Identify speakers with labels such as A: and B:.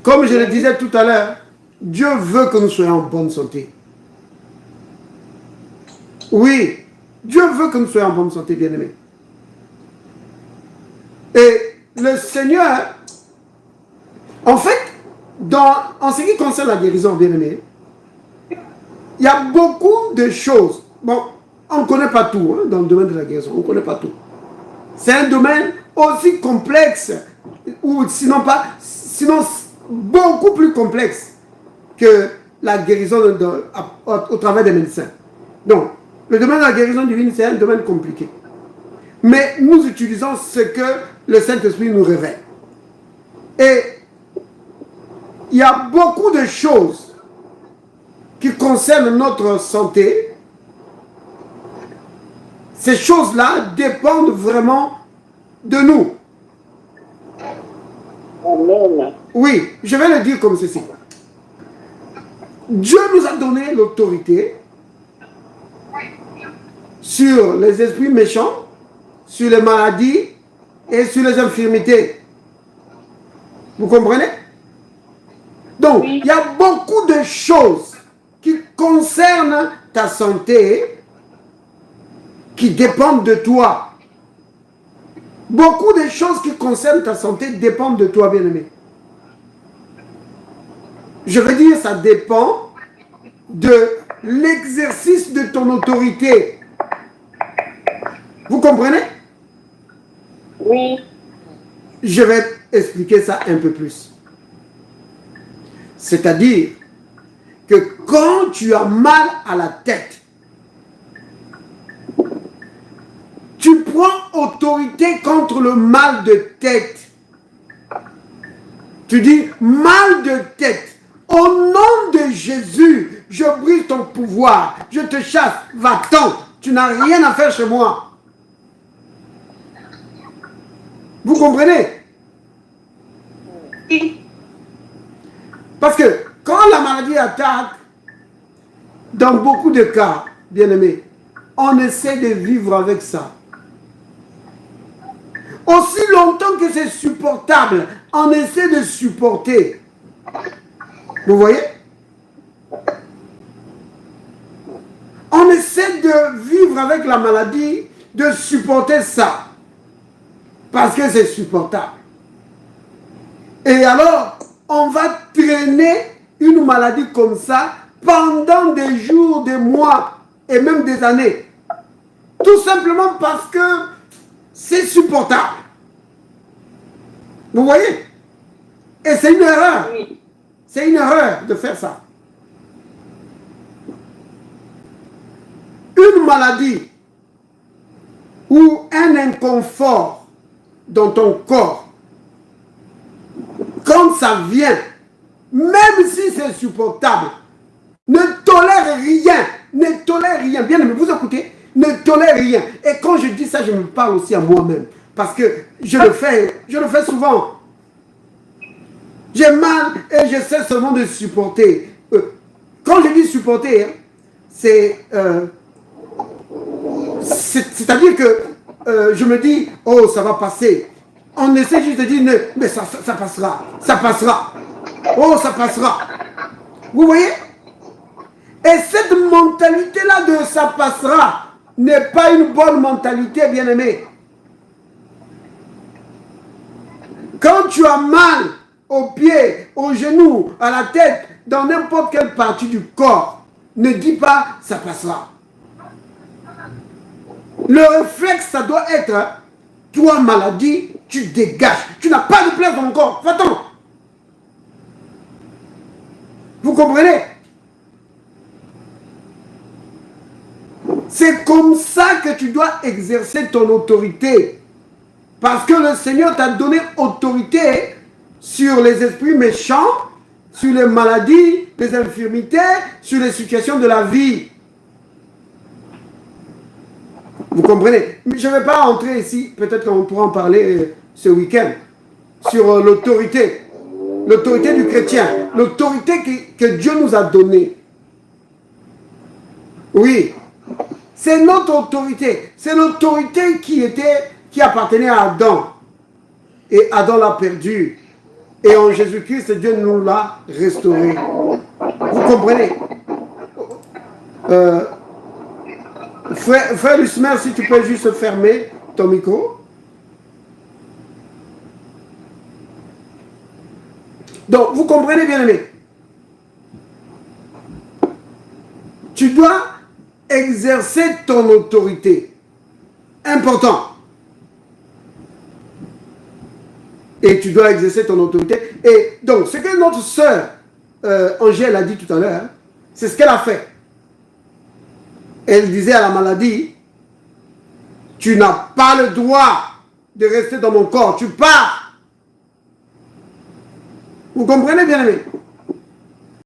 A: Comme je le disais tout à l'heure, Dieu veut que nous soyons en bonne santé. Oui, Dieu veut que nous soyons en bonne santé, bien-aimés. Et le Seigneur, en fait, en ce qui concerne la guérison, bien-aimés, il y a beaucoup de choses. Bon, on ne connaît pas tout dans le domaine de la guérison, on ne connaît pas tout. C'est un domaine aussi complexe, ou sinon beaucoup plus complexe que la guérison au travers des médecins. Donc, le domaine de la guérison divine, c'est un domaine compliqué. Mais nous utilisons ce que le Saint-Esprit nous révèle. Et il y a beaucoup de choses qui concernent notre santé. Ces choses-là dépendent vraiment de nous.
B: Amen.
A: Oui, je vais le dire comme ceci. Dieu nous a donné l'autorité sur les esprits méchants, sur les maladies et sur les infirmités. Vous comprenez? Donc, il y a beaucoup de choses qui concernent ta santé qui dépendent de toi. Beaucoup de choses qui concernent ta santé dépendent de toi, bien-aimé. Je veux dire, ça dépend de l'exercice de ton autorité. Vous comprenez?
B: Oui.
A: Je vais expliquer ça un peu plus. C'est-à-dire que quand tu as mal à la tête, tu prends autorité contre le mal de tête. Tu dis, mal de tête, au nom de Jésus, je brise ton pouvoir, je te chasse, va-t'en, tu n'as rien à faire chez moi. Vous comprenez? Parce que quand la maladie attaque, dans beaucoup de cas, bien aimé, on essaie de vivre avec ça. Aussi longtemps que c'est supportable, on essaie de supporter. Vous voyez? On essaie de vivre avec la maladie, de supporter ça. Parce que c'est supportable. Et alors, on va traîner une maladie comme ça pendant des jours, des mois et même des années. Tout simplement parce que c'est supportable. Vous voyez? Et c'est une erreur. C'est une erreur de faire ça. Une maladie ou un inconfort dans ton corps, quand ça vient, même si c'est supportable, ne tolère rien, ne tolère rien. Bien aimé, vous écoutez, ne tolère rien. Et quand je dis ça, je me parle aussi à moi-même. Parce que je le fais souvent. J'ai mal et j'essaie seulement de supporter. Quand je dis supporter, c'est-à-dire que je me dis, oh, ça va passer. On essaie juste de dire, mais ça passera, ça passera. Oh, ça passera. Vous voyez? Et cette mentalité-là de ça passera n'est pas une bonne mentalité, bien-aimé. Quand tu as mal aux pieds, aux genoux, à la tête, dans n'importe quelle partie du corps, ne dis pas ça passera. Le réflexe, ça doit être, toi, maladie, tu dégages. Tu n'as pas de place dans le corps. Va-t'en. Vous comprenez? C'est comme ça que tu dois exercer ton autorité. Parce que le Seigneur t'a donné autorité sur les esprits méchants, sur les maladies, les infirmités, sur les situations de la vie. Vous comprenez? Je ne vais pas entrer ici, peut-être qu'on pourra en parler ce week-end, sur l'autorité. L'autorité du chrétien. L'autorité que Dieu nous a donnée. Oui. C'est notre autorité. C'est l'autorité qui appartenait à Adam. Et Adam l'a perdue. Et en Jésus-Christ, Dieu nous l'a restauré. Vous comprenez? Frère Lusmer, si tu peux juste fermer ton micro. Donc, vous comprenez, bien aimé? Tu dois exercer ton autorité. Important. Et tu dois exercer ton autorité. Et donc, ce que notre sœur Angèle a dit tout à l'heure, c'est ce qu'elle a fait. Elle disait à la maladie, tu n'as pas le droit de rester dans mon corps, tu pars. Vous comprenez, bien aimé?